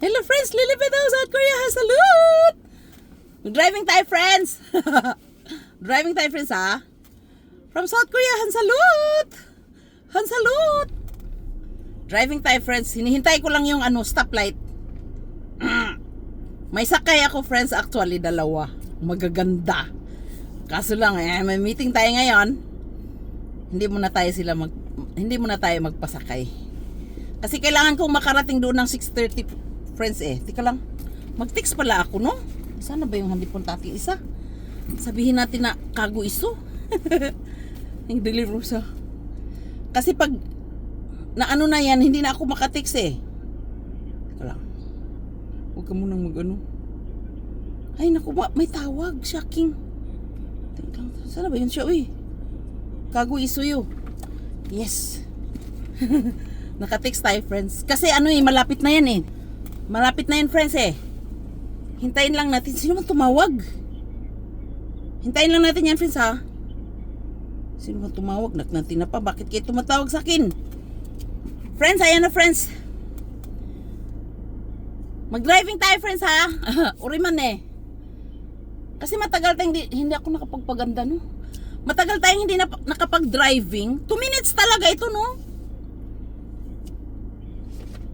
Hello friends, Lilibet daw, South Korea. Salute! Driving tayo friends. Driving tayo friends ha. From South Korea, Hansalut! Hansalut! Driving tayo friends. Hinihintay ko lang yung stoplight. May sakay ako friends, actually dalawa. Magaganda. Kaso lang may meeting tayo ngayon. Hindi muna tayo magpasakay. Kasi kailangan kong makarating doon ng 6:30 friends Tika lang. Mag-text pala ako no? Sana ba yung handipon tati isa? Sabihin natin na kago iso. Yung deliver sa. Kasi pag naano na yan, hindi na ako makatext Tika lang. Huwag ka munang Ay naku ba, may tawag, shocking. Tika lang. Sana ba yun siya Kago iso yun. Yes. Naka-text tayo friends. Kasi malapit na yan Malapit na yan friends Hintayin lang natin. Sino man tumawag? Hintayin lang natin yan friends ha. Sino man tumawag? Natin na pa. Bakit kayo tumatawag sa akin? Friends, ayan na friends. Mag-driving tayo friends ha. Uriman Kasi matagal tayong hindi ako nakapagpaganda no. Matagal tayong hindi nakapag-driving. 2 minutes talaga ito no.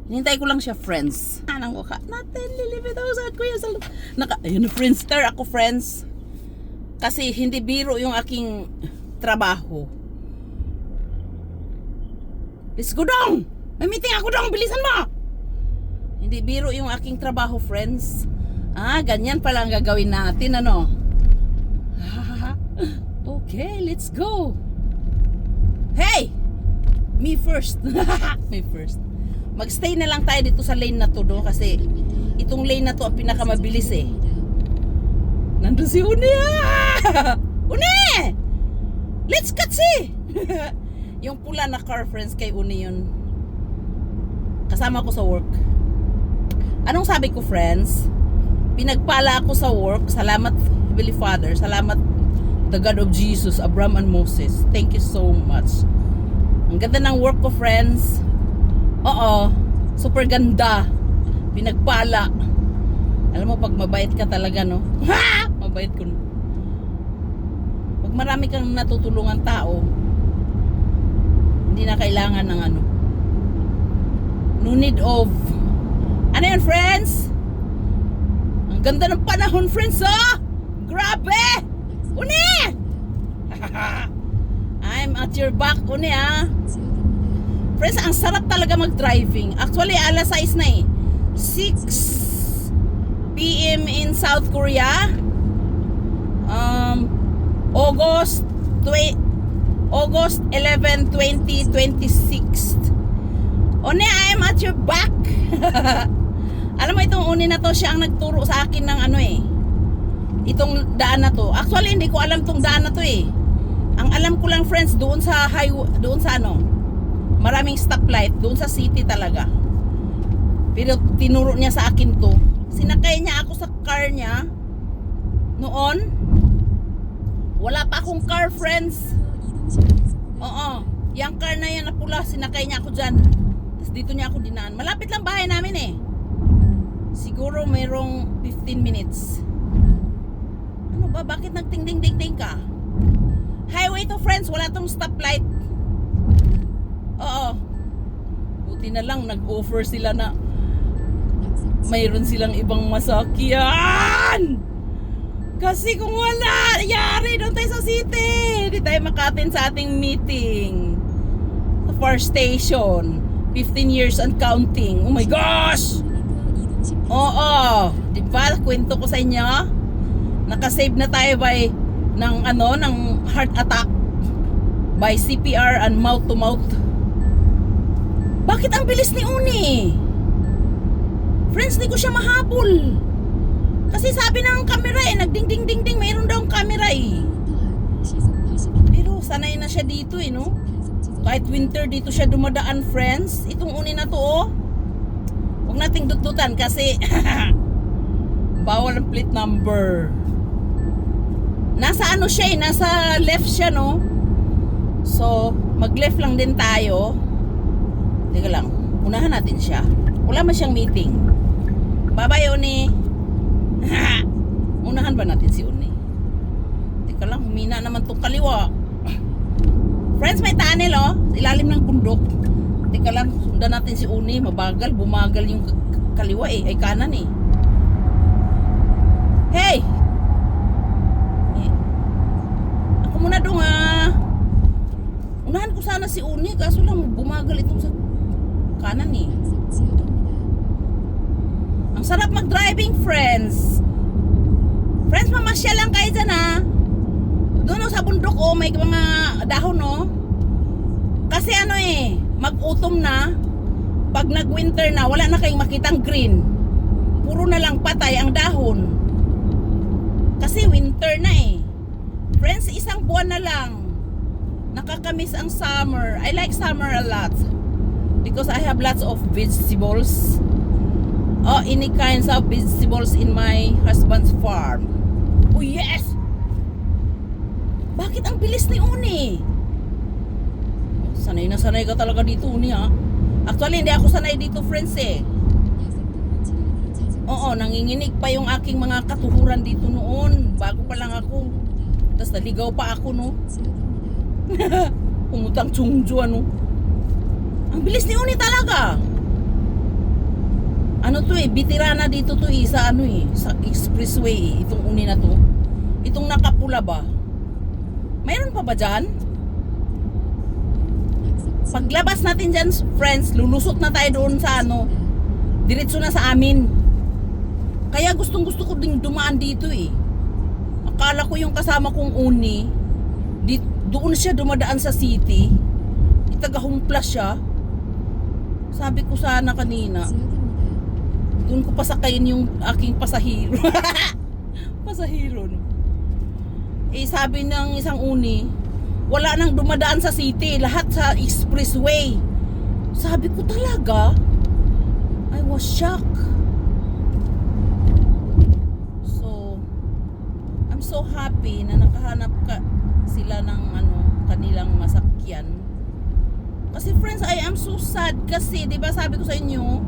Hinintay ko lang siya friends. Anong waka natin, lilibit ako sa kuya. Ayun na friends, ako friends. Kasi hindi biro yung aking trabaho. Let's go dong! May meeting ako dong, bilisan mo! Hindi biro yung aking trabaho friends. Ganyan pala ang gagawin natin Okay, let's go. Hey! Me first. Me first. Magstay na lang tayo dito sa lane na to do kasi itong lane na to ang pinakamabilis Nandun si Uni Uni! Let's cut yung pula na car friends kay Uni yun. Kasama ko sa work. Anong sabi ko friends? Pinagpala ako sa work. Salamat Heavenly Father. Salamat the God of Jesus, Abraham and Moses. Thank you so much. Ang ganda ng work ko friends. Oo, super ganda. Pinagpala. Alam mo pag mabait ka talaga no. Mabait ko no. Pag marami kang natutulungan tao, hindi na kailangan ng no need of yan friends? Ang ganda ng panahon friends Grabe! Uni! I'm at your back Uni Friends, ang sarap talaga mag-driving. Actually, alas 6 na 6 p.m. in South Korea. August 11, 2026. One, I am at your back. Alam mo itong Uni na to, siya ang nagturo sa akin ng itong daan na to. Actually, hindi ko alam itong daan na to Ang alam ko lang friends, doon sa highway, doon sa maraming stoplight doon sa city talaga. Pero tinuro niya sa akin to. Sinakay niya ako sa car niya noon. Wala pa akong car friends. Oo. Yung car na yan na pula, sinakay niya ako dyan. Tapos dito niya ako dinaan. Malapit lang bahay namin Siguro mayroong 15 minutes. Ano ba? Bakit nagting-ding-ding-ding ka? Highway to friends. Wala tong stoplight. Oo. Buti na lang nag-offer sila na mayroon silang ibang masakyan. Kasi kung wala, yari doon tayo sa city. Hindi tayo makatin sa ating meeting. Sa far station. 15 years and counting. Oh my gosh! Oo. Diba? Kwento ko sa inyo. Nakasave na tayo ng heart attack by CPR and mouth to mouth. Bakit ang bilis ni Uni? Friends, di ko siya mahabol. Kasi sabi ng camera nagding-ding-ding-ding, mayroon daw ang camera Pero sanay na siya dito no? Kahit winter dito siya dumadaan friends. Itong Uni na to huwag nating dututan kasi bawal ang plate number. Nasa siya nasa left siya no? So, mag-left lang din tayo. Teka lang, unahan natin siya. Wala man siyang meeting. Bye-bye, Uni. Unahan ba natin si Uni? Teka lang, humina naman tong kaliwa. Friends, may tunnel oh. Ilalim ng bundok. Teka lang, sundan natin si Uni. Mabagal, bumagal yung kaliwa eh. Ay kanan eh. Hey! Ako muna dong unahan ko sana si Uni. Kaso lang bumagal itong sa kanan eh. Ang sarap mag-driving, friends. Friends, mamasya lang kayo dyan Doon sa bundok may mga dahon Kasi mag-autumn na. Pag nag-winter na, wala na kayong makitang green. Puro na lang patay ang dahon. Kasi winter na Friends, isang buwan na lang. Nakakamiss ang summer. I like summer a lot. Because I have lots of vegetables. Any kinds of vegetables in my husband's farm. Oh yes! Bakit ang bilis ni Uni? Sanay na sanay ka talaga dito, Uni Actually, hindi ako sanay dito, friends Oo, nanginginig pa yung aking mga katuhuran dito noon. Bago pa lang ako. Tapos naligaw pa ako, no? Umutang tsungju, Ang bilis ni Uni talaga. Bitirana dito sa sa expressway itong Uni na to. Itong nakapula ba? Mayroon pa ba dyan? Paglabas natin dyan, friends, lulusot na tayo doon sa diretso na sa amin. Kaya gustong gusto ko ding dumaan dito Akala ko yung kasama kong Uni, doon siya dumadaan sa city. Itagahumplas siya. Sabi ko sana kanina, doon ko pasakayin yung aking pasahero. Pasahero, sabi ng isang Uni, wala nang dumadaan sa city, lahat sa expressway. Sabi ko talaga, I was shocked. So, I'm so happy na nakahanap sila ng kanilang masakyan. Kasi friends, I am so sad kasi, 'di ba sabi ko sa inyo,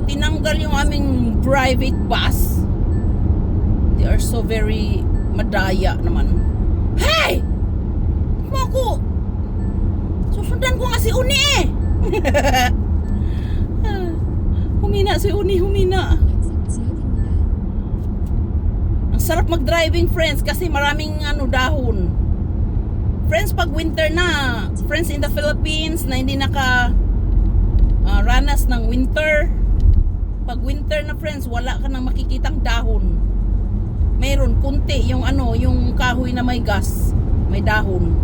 tinanggal yung aming private bus. They are so very madaya naman. Hey! Mo ako. Susundan ko nga si Uni Humina si Uni, humina. Ang sarap mag-driving, friends, kasi maraming dahon. Friends, pag winter na, friends, in the Philippines na hindi ranas ng winter. Pag winter na, friends, wala ka nang makikitang dahon. Mayroon kunti yung yung kahoy na may gas, may dahon.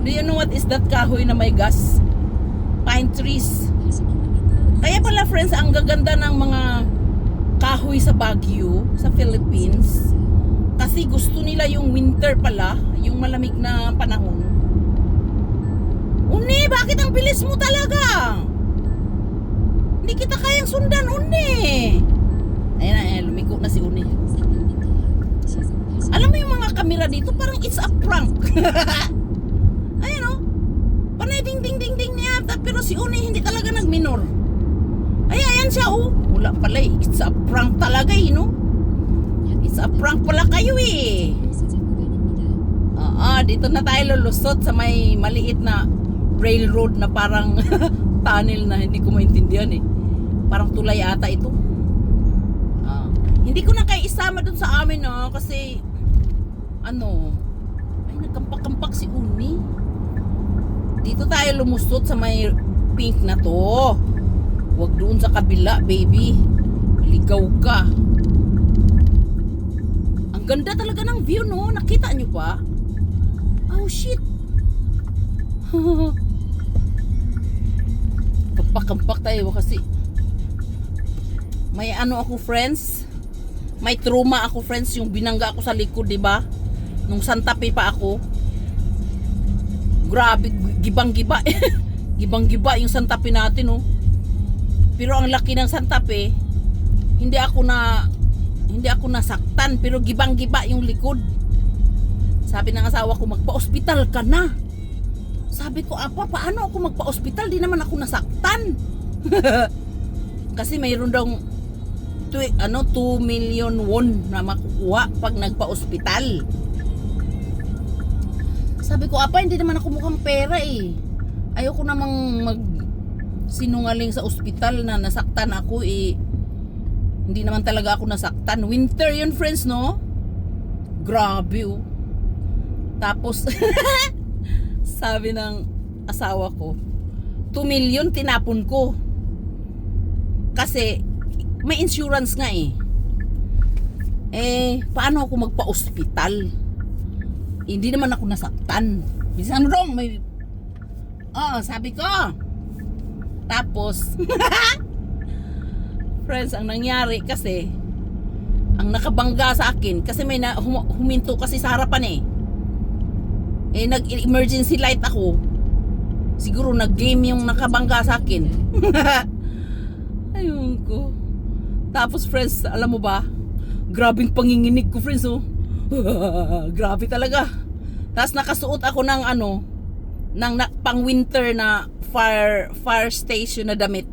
Do you know what is that kahoy na may gas? Pine trees. Kaya pala, friends, ang gaganda ng mga kahoy sa Baguio, sa Philippines. Kasi gusto nila yung winter pala, yung malamig na panahon. Uni, bakit ang bilis mo talaga? Hindi kita kayang sundan, Uni. Ayan, lumiko na si Uni. Alam mo yung mga kamera dito, parang it's a prank. Ayan panay ding ding ding ding niya. Pero si Uni hindi talaga nagminor. Ayan siya wala pala it's a prank talaga It's a prank pala kayo dito na tayo lulusot sa may maliit na railroad na parang tunnel na hindi ko maintindihan Parang tulay ata ito. Hindi ko na kayo isama dun sa amin kasi ay nagkampak-kampak si Uni. Dito tayo lumusot sa may pink na to. Huwag doon sa kabila, baby. Ligaw ka. Ang ganda talaga ng view, nakita nyo pa? Oh shit. Kampak-kampak tayo kasi may ako, friends. May trauma ako, friends, yung binangga ako sa likod, 'di ba? Nung Santa Fe pa ako. Grabe, gibang-giba. Gibang-giba yung Santa Fe natin, Pero ang laki ng Santa Fe, hindi ako nasaktan, pero gibang-giba yung likod. Sabi ng asawa ko, magpa-ospital ka na. Sabi ko, paano ako magpa-ospital? Di naman ako nasaktan. Kasi mayroon daw 2 million won na makukuha pag nagpa-ospital. Sabi ko, apa, hindi naman ako mukhang pera eh. Ayoko namang sinungaling sa ospital na nasaktan ako eh. Hindi naman talaga ako nasaktan. Winter yun, friends, no? Grabe, oh. Tapos sabi ng asawa ko, 2 million tinapon ko. Kasi may insurance nga eh. Paano ako magpa-ospital? Hindi naman ako nasaktan. Minsan wrong, may sabi ko. Tapos friends, ang nangyari kasi, ang nakabangga sa akin kasi may huminto kasi sa harapan eh. Nag-emergency light ako. Siguro nag-game yung nakabangga sa akin. Ayun ko. Tapos friends, alam mo ba? Grabing panginginig ko, friends, oh. Grabe talaga. Tapos nakasuot ako ng pang winter na fire station na damit.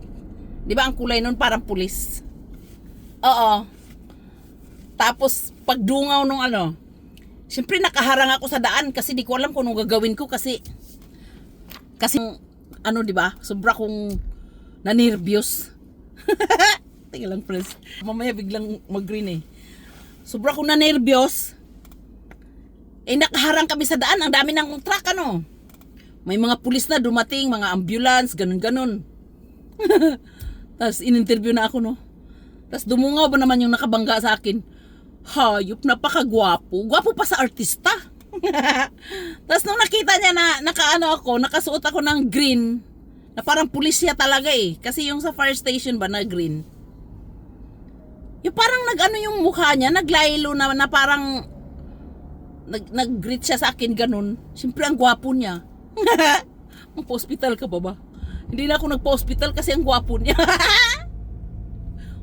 'Di ba ang kulay nun parang pulis? Oo. Tapos pagdungaw nung syempre nakaharang ako sa daan kasi di ko alam kung anong gagawin ko kasi 'di ba? Sobra kong nanervyos. Tingnan lang, friends. Mamaya biglang mag-green eh. Sobra kong nanervyos. Nakaharang kami sa daan. Ang dami ng truck, May mga pulis na dumating, mga ambulance, ganun-ganun. Tapos in-interview na ako, Tapos dumungaw ba naman yung nakabangga sa akin. Hayop, napakagwapo. Gwapo pa sa artista. Tapos nung nakita niya na nakasuot ako ng green, na parang pulis siya talaga eh. Kasi yung sa fire station ba na green. Yung parang yung mukha niya, naglaylo na parang nag-greet siya sa akin ganun. Siyempre ang gwapo niya. Magpa-hospital ka ba? Hindi na ako nagpa-hospital kasi ang gwapo niya.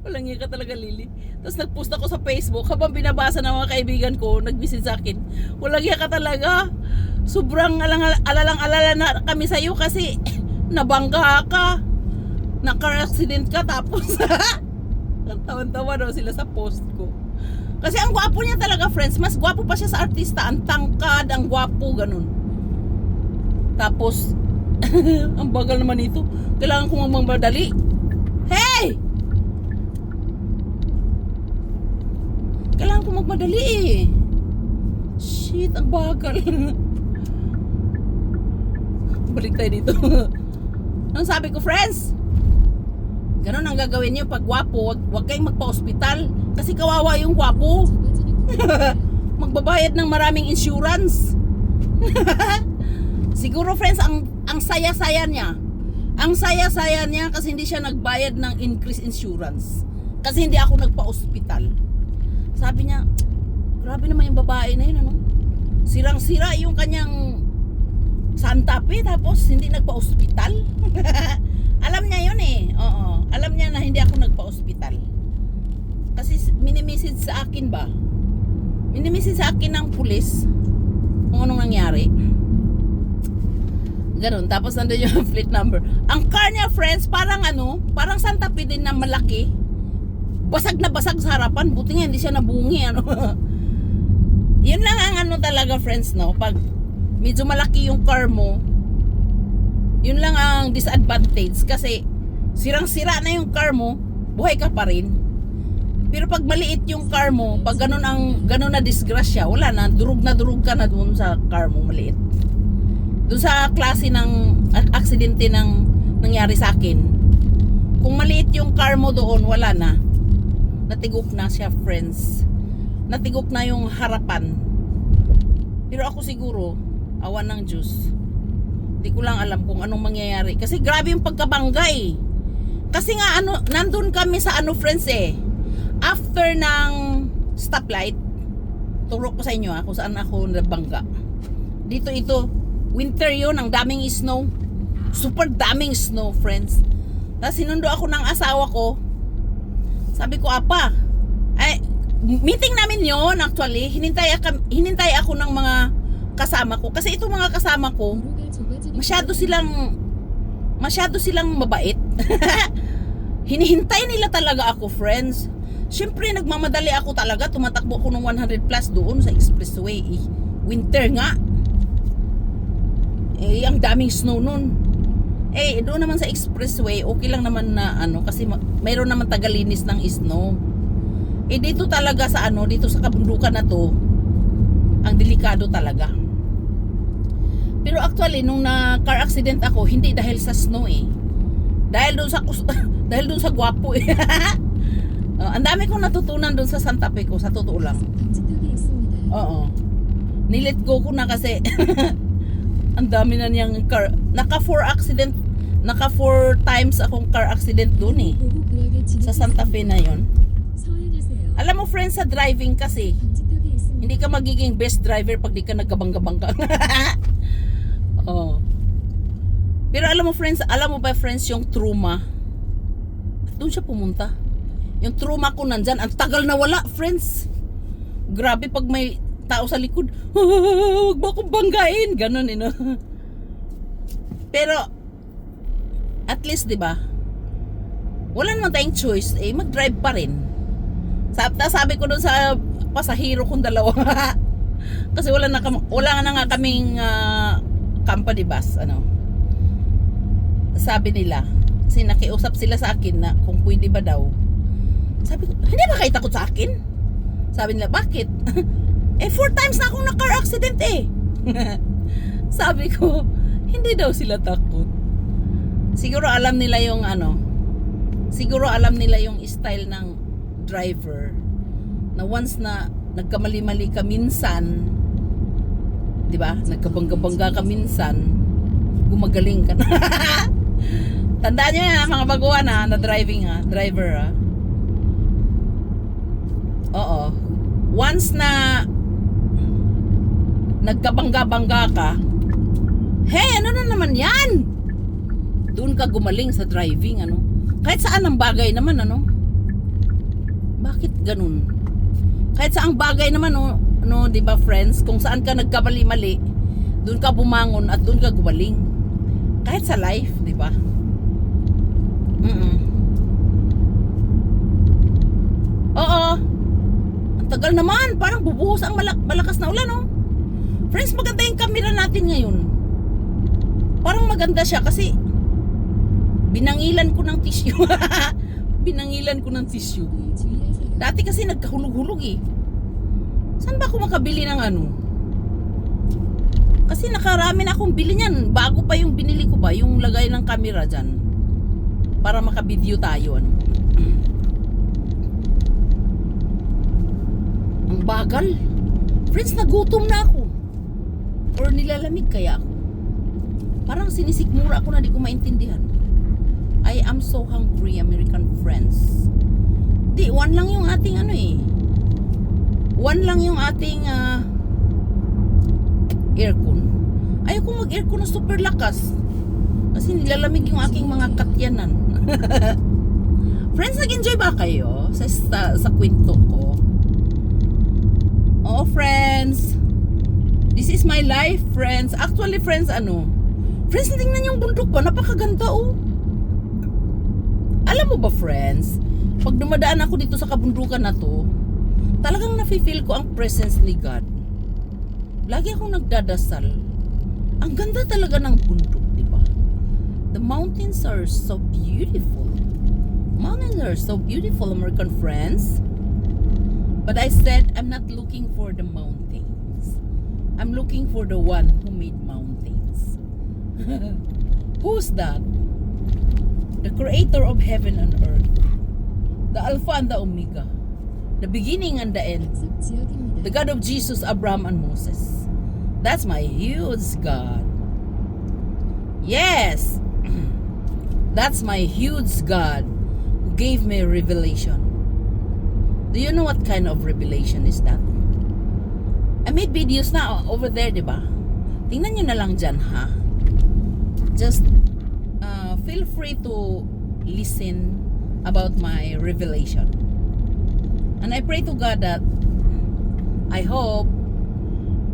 Walang iya ka talaga, Lily. Tapos nag-post ako sa Facebook habang binabasa ng mga kaibigan ko, nag-visit sa akin. Walang iya ka talaga. Sobrang alalang-alala na kami sa'yo kasi nabangga ka. Naka-car accident ka tapos tawan-tawa daw sila sa post ko. Kasi ang gwapo niya talaga, friends. Mas gwapo pa siya sa artista. Ang tangkad, ang gwapo, ganun. Tapos, ang bagal naman ito. Kailangan kong magmadali. Hey! Kailangan kong magmadali eh. Shit, ang bagal. Balik tayo dito. Anong sabi ko, friends? Ganon ang gagawin niyo pag gwapo. Huwag kayong magpa-hospital. Kasi kawawa yung gwapo. Magbabayad ng maraming insurance. Siguro, friends, ang saya-saya niya. Ang saya-saya niya kasi hindi siya nagbayad ng increased insurance. Kasi hindi ako nagpa-hospital. Sabi niya, grabe naman yung babae na yun, Sirang-sira yung kanyang Santa Fe tapos hindi nagpa-hospital. Alam niya yun eh. Oo. Alam niya na hindi ako nagpa-hospital. Kasi mini-message sa akin ba? Mini-message sa akin ng pulis kung anong nangyari. Ganun. Tapos nandun yung fleet number. Ang car niya, friends, parang parang Santa Fe din na malaki. Basag na basag sa harapan. Buti nga hindi siya nabungi, Yun lang ang talaga, friends, pag medyo malaki yung car mo, yun lang ang disadvantage kasi sirang-sira na yung car mo, buhay ka pa rin. Pero pag maliit yung car mo, pag ganun na disgrasya, wala na, durug ka na doon sa car mo maliit. Doon sa klase ng aksidente ng nangyari sa akin. Kung maliit yung car mo doon, wala na. Natigok na siya, friends. Natigok na yung harapan. Pero ako siguro, awan ng Diyos, di ko lang alam kung anong mangyayari. Kasi grabe yung pagkabangga eh. Kasi nga nandun kami sa friends eh. After ng stoplight, turo ko sa inyo kung saan ako nabangga. Dito ito, winter yun, ang daming snow. Super daming snow, friends. Tapos sinundo ako ng asawa ko. Sabi ko, apa, meeting namin yon actually. Hinintay ako ng mga kasama ko. Kasi itong mga kasama ko, masyado silang mabait. Hinihintay nila talaga ako, friends. Siyempre, nagmamadali ako talaga. Tumatakbo ko ng 100 plus doon sa expressway. Winter nga. Ang daming snow nun. Doon naman sa expressway, okay lang naman na kasi mayroon naman tagalinis ng snow. Dito talaga sa dito sa kabundukan na to, ang delikado talaga. Pero actually, nung na car accident ako, hindi dahil sa snow Dahil doon sa dahil doon sa gwapo ang dami kong natutunan doon sa Santa Fe ko, sa totoo lang. Oo. Nilet go ko na kasi ang dami na niyang car. Naka 4 times akong car accident doon sa Santa Fe na yon. Alam mo, friends, sa driving kasi hindi ka magiging best driver pag di ka nagkabangga-bangga. Oh. Pero alam mo ba friends, yung trauma, doon siya pumunta. Yung trauma ko nandyan, ang tagal na wala, friends. Grabe pag may tao sa likod, huwag mo akong banggain, ganun Pero at least, di ba, wala naman tayong choice, mag-drive pa rin. Sabi ko doon sa pasahero kong dalawa, kasi wala na nga kaming company bus, sabi nila, kasi nakiusap sila sa akin na kung pwede ba daw. Sabi ko, hindi ba kayo takot sa akin? Sabi nila, bakit? 4 times na akong na-car accident Sabi ko, hindi daw sila takot. Siguro alam nila yung style ng driver, na once na nagkamali-mali ka minsan, di ba? Nagkabangga-bangga ka minsan, gumagaling ka na. Tandaan nyo yan, mga baguhan na driver Oo. Once na nagkabangga-bangga ka, ano na naman yan? Doon ka gumaling sa driving, Kahit saan ang bagay naman, Bakit ganun? Kahit saang bagay naman, di ba, friends? Kung saan ka nagkamali-mali, doon ka bumangon at doon ka gumaling. Kahit sa life, di ba? Oo. Ang tagal naman, parang bubuhos ang malakas na ulan, Friends, maganda yung camera natin ngayon. Parang maganda siya kasi binangilan ko ng tissue. Dati kasi nagkahulog-hulog Saan ba ako makabili ng Kasi nakarami na akong bili niyan. Bago pa yung binili ko yung lagay ng camera dyan. Para makabideo tayo, Ang bagal. Friends, nagutom na ako. Or nilalamig kaya ako. Parang sinisikmura ako na di ko maintindihan. I am so hungry, American friends. One lang yung ating One lang yung ating aircon. Ayoko mag-aircon na super lakas. Kasi nilalamig yung aking mga katyanan. Friends, nag-enjoy ba kayo sa kwento ko? Oo, friends. This is my life, friends. Actually, friends, Friends, tingnan yung bundok ba? Napakaganda, Alam mo ba, friends? Pag dumadaan ako dito sa kabundukan na to, talagang nafe-feel ko ang presence ni God. Lagi akong nagdadasal. Ang ganda talaga ng bundok, di ba? The mountains are so beautiful. Mountains are so beautiful, American friends. But I said, I'm not looking for the mountains. I'm looking for the one who made mountains. Who's that? The creator of heaven and earth. The Alpha and the Omega. The beginning and the end. The God of Jesus, Abraham, and Moses. That's my huge God. Yes! That's my huge God who gave me a revelation. Do you know what kind of revelation is that? I made videos na over there, di ba? Tingnan nyo na lang dyan, ha? Just feel free to listen about my revelation. And I pray to God that I hope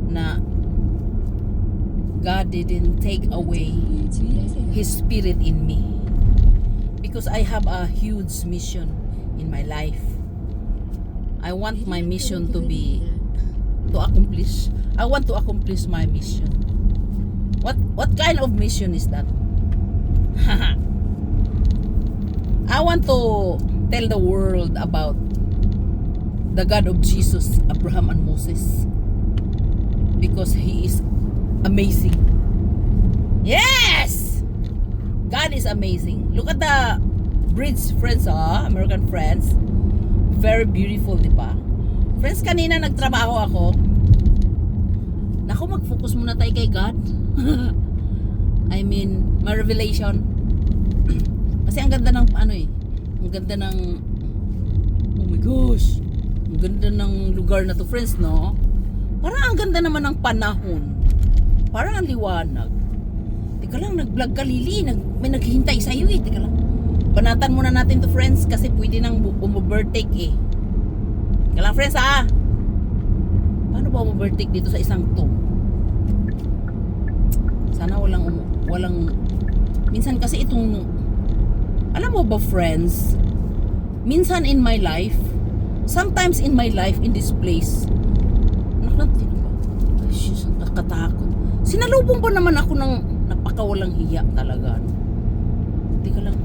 na God didn't take away His Spirit in me. Because I have a huge mission in my life. I want my mission to be I want to accomplish my mission. What kind of mission is that? I want to tell the world about the God of Jesus, Abraham and Moses, because he is amazing. Yes! God is amazing. Look at the bridge, friends, American friends. Very beautiful, di ba? Friends, kanina nagtrabaho ako. Naku, mag-focus muna tayo kay God. I mean, my revelation. Kasi ang ganda ng ang ganda ng, oh my gosh, ang ganda ng lugar na to, friends, no? Parang ang ganda naman ng panahon. Parang ang liwanag. Teka lang, nag-vlog ka, Lily. May naghihintay sa'yo eh. Teka lang. Banatan muna natin to, friends, kasi pwede nang umu-overtake eh. Teka lang, friends, paano ba umu-overtake dito sa isang to? Sana walang minsan kasi itong, alam mo ba, friends, minsan in my life, sometimes in my life in this place, natin ba? Ay, sis, nakatakot. Sinalubong pa naman ako ng napakawalang hiya talaga. Teka lang.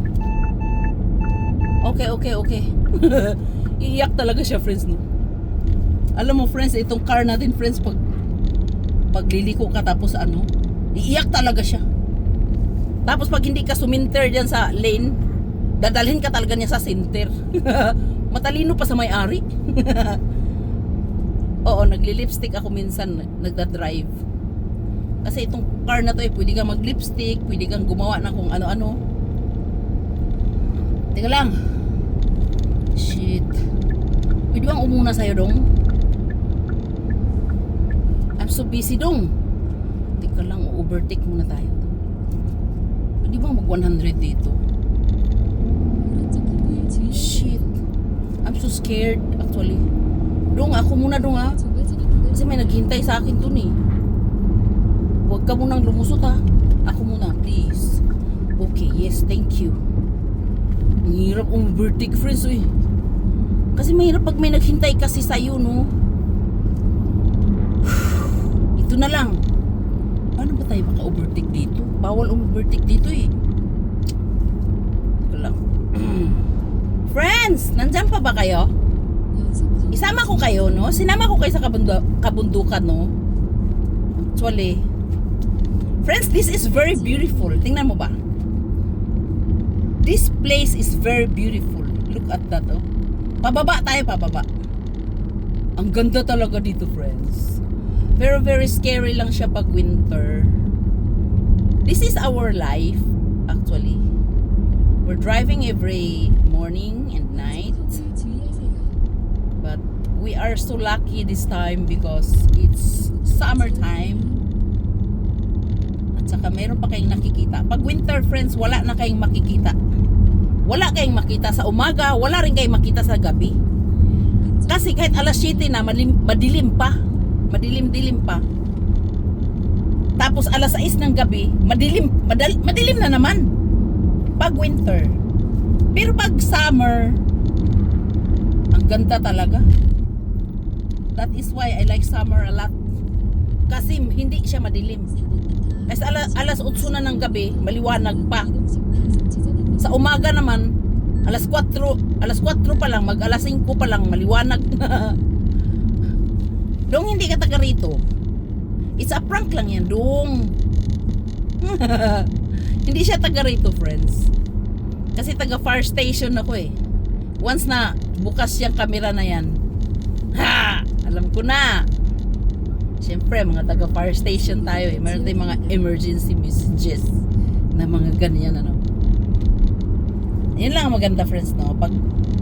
Okay. Iiyak talaga siya, friends, no? Alam mo, friends, itong car natin, friends, pagliliko ka tapos iiyak talaga siya. Tapos pag hindi ka suminter dyan sa lane, dadalhin ka talaga niya sa center. Matalino pa sa may-ari. Oo, nagli-lipstick ako minsan, nagda-drive. Kasi itong car na to pwede kang mag-lipstick, pwede kang gumawa ng kung ano-ano. Teka lang. Shit. Pwede bang umuna sa'yo, dong? I'm so busy, dong. Teka lang, overtake muna tayo. Pwede bang mag 100 dito? Shit. I'm so scared, actually. Dong, ako muna, dong, Kasi may naghintay sa akin dun eh. Huwag ka munang lumusot, Ako muna, please. Okay, yes, thank you. Ang hirap overtake, friends, eh. Kasi mahirap pag may naghintay kasi sa'yo, no? Ito na lang. Paano ba tayo maka-overtake dito? Bawal overtake dito, eh. Ito lang. Friends, nandyan pa ba kayo? Isama ko kayo, no? Sinama ko kayo sa kabundukan, no? Actually, friends, this is very beautiful. Tingnan mo ba? This place is very beautiful. Look at that, oh. Pababa tayo, pababa. Ang ganda talaga dito, friends. Very, very scary lang siya pag winter. This is our life, actually. We're driving every morning and night. But we are so lucky this time because it's summertime. At saka meron pa kayong nakikita. Pag winter, friends, wala na kayong makikita. Wala kayong makita sa umaga, wala rin kayong makita sa gabi. Kasi kahit alas 7 na, madilim pa. Madilim-dilim pa. Tapos alas 6 ng gabi, madilim na naman. Pag winter. Pero pag summer, ang ganda talaga. That is why I like summer a lot. Kasi hindi siya madilim. Kasi alas 8 na ng gabi, maliwanag pa. Sa umaga naman, alas 4 pa lang, mag alas 5 pa lang, maliwanag na. Dong, hindi ka taga rito. It's a prank lang yan, dong. Hindi siya taga rito, friends. Kasi taga fire station ako eh. Once na bukas yung camera na yan, alam ko na. Siyempre, mga taga fire station tayo eh. Meron tayong mga emergency messages na mga ganyan, Yun lang ang maganda, friends, no? Pag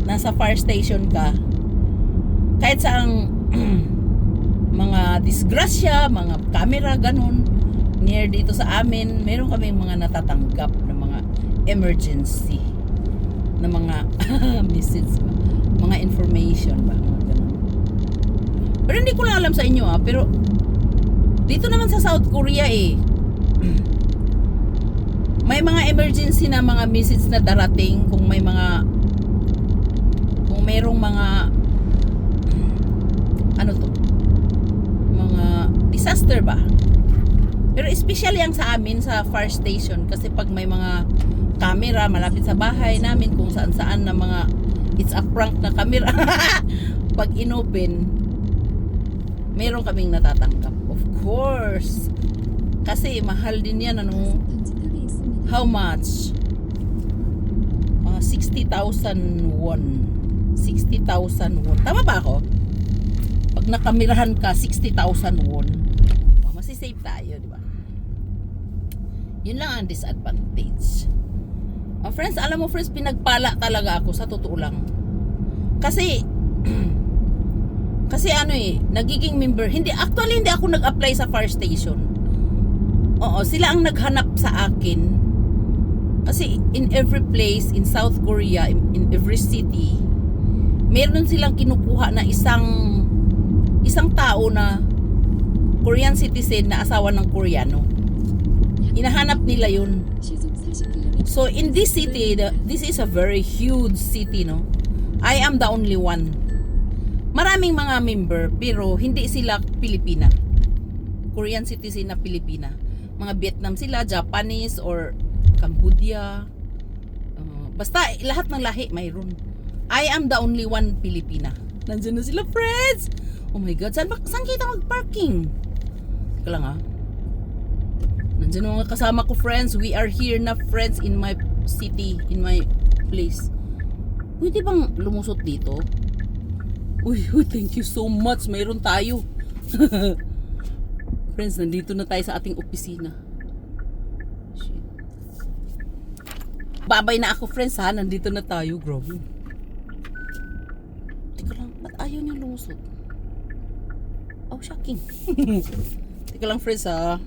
nasa fire station ka, kahit saang mga disgrasya, mga camera, ganun, near dito sa amin, meron kami mga natatanggap na mga emergency na mga message ba? Mga information ba? Mga ganun. Pero hindi ko lang alam sa inyo, pero dito naman sa South Korea eh, may mga emergency na mga message na darating kung mayroong mga ano to, mga disaster ba. Pero especially ang sa amin sa fire station, kasi pag may mga camera malapit sa bahay namin kung saan na mga it's a prank na camera pag inopen, meron kaming natatanggap, of course, kasi mahal din yan. Ano, how much? 60,000 won. 60,000 won, tama ba ako? Pag nakamirahan ka 60,000 won, masisave tayo, di ba? Yun lang ang disadvantage. Friends, alam mo friends, pinagpala talaga ako sa totoo lang. Kasi nagiging member. Hindi ako nag-apply sa fire station. Oo, sila ang naghanap sa akin. Kasi in every place in South Korea, in every city, meron silang kinukuha na isang tao na Korean citizen na asawa ng Koreano. Hinahanap nila yun. So in this city, this is a very huge city, no? I am the only one. Maraming mga member, pero hindi sila Pilipina. Korean citizen na Pilipina. Mga Vietnam sila, Japanese, or Cambodia. Basta lahat ng lahi mayroon. I am the only one Pilipina. Nandiyan na sila, friends! Oh my God, saan kita mag-parking? Teka lang ha. Nandiyan mga kasama ko, friends. We are here na, friends, in my city, in my place. Pwede bang lumusot dito? Uy, thank you so much. Mayroon tayo. Friends, nandito na tayo sa ating opisina. Shit. Babay na ako, friends, ha. Nandito na tayo. Grabe. Teka lang, ba't ayaw niya lumusot? Oh, shocking. Teka lang, friends, ha.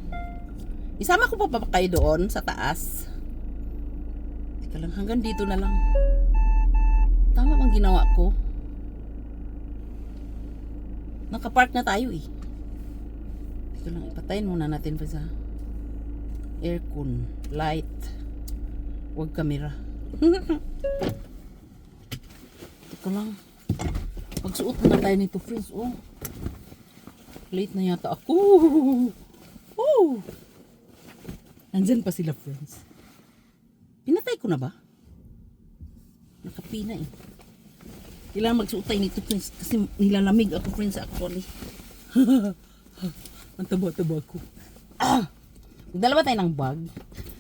Isama ko pa kayo doon sa taas. Teka lang, hanggang dito na lang. Tama bang ginawa ko? Nakapark na tayo eh. Teka lang, ipatayin muna natin pa sa aircon, light, wag camera. Teka lang, magsuot na tayo nito, friends. Oh, late na yata ako. Oh, nandyan pa sila, friends. Pinatay ko na ba? Nakapina eh. Kailangan magsuot tayo nito, friends, kasi nilalamig ako, friends, actually. Ang taba-taba ko. Dalawa tayo ng bag.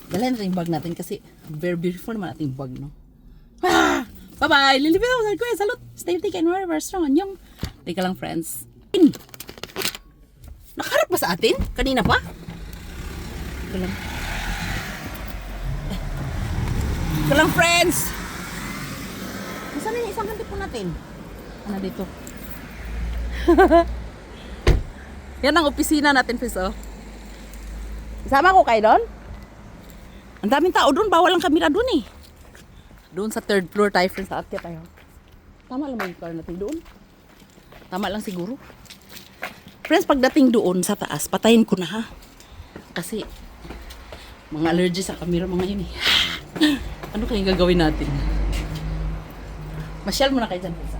Dalhin natin yung bag natin kasi very beautiful naman ating bag, no? Bye-bye! Lilipit ako sa kuya. Salute! Stay thick and very strong. Anyong. Teka lang, friends. Nakaharap ba sa atin? Kanina pa? Teka lang. Teka lang, friends! Saan na yung isang ganti po natin? Ano dito? Yan ang opisina natin, friends, oh. Isama ko kayo doon? Ang daming tao doon. Bawal ang kamera doon eh. Doon sa third floor tayo, friends. Sa akyat tayo. Tama lang ba yung car natin doon? Tama lang siguro. Friends, pagdating doon sa taas, patayin ko na, ha. Kasi mga allergy sa camera, mga yun eh. Ano kayong gagawin natin? Masyal muna kayo dyan, friends.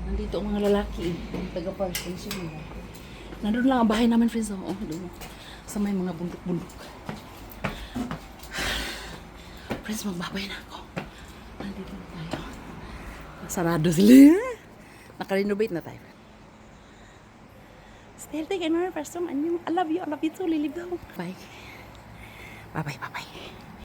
Nandito ang mga lalaki eh. Taga-fire station nila. Nandun lang ang bahay namin, friends. Oh, doon. Sa may mga bundok-bundok. Friends, magbabay na ako. Nandito na tayo. Sarado sila. Naka-renovate na tayo. Stay healthy and remember, I love you. I love you too, Lily. Bye. Bye-bye. Bye-bye.